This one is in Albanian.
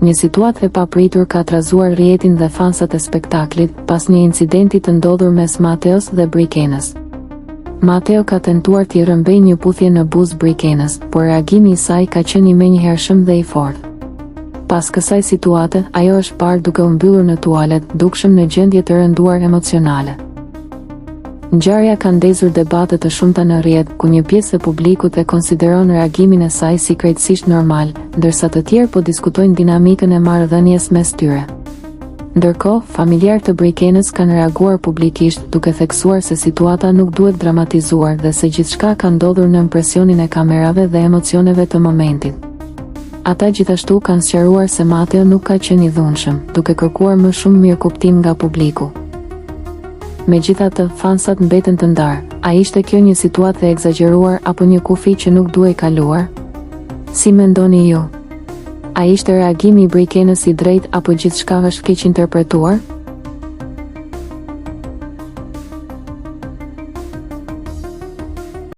Një situatë e papritur ka trazuar rrjetin dhe fansat e spektaklit pas një incidenti të ndodhur mes Mateos dhe Brikenës. Mateo ka tentuar t'i rrëmbej një puthje në buzë Brikenës, por reagimi i saj ka qenë i menjëhershëm dhe i fortë. Pas kësaj situate, ajo është parë duke u mbyllur në tualet, dukshëm në gjendje të rënduar emocionale. Ngjarja ka ndezur debate të shumta në rrjet, ku një pjesë e publikut e konsideron reagimin e saj si krejtësisht normal, ndërsa të tjerë po diskutojnë dinamikën e marrëdhënies mes tyre. Ndërkohë, familjarë të Brikenës kanë reaguar publikisht duke theksuar se situata nuk duhet dramatizuar dhe se gjithçka ka ndodhur nën presionin e kamerave dhe emocioneve të momentit. Ata gjithashtu kanë sqaruar se Mateo nuk ka qenë i dhunshëm, duke kërkuar më shumë mirëkuptim nga publiku. Megjithatë, fansat mbeten të ndarë. A ishte kjo një situatë e egzageruar apo një kufi që nuk duhej kaluar? Si mendoni ju? A ishte reagimi i Brikenës i drejtë apo gjithçka është keq interpretuar?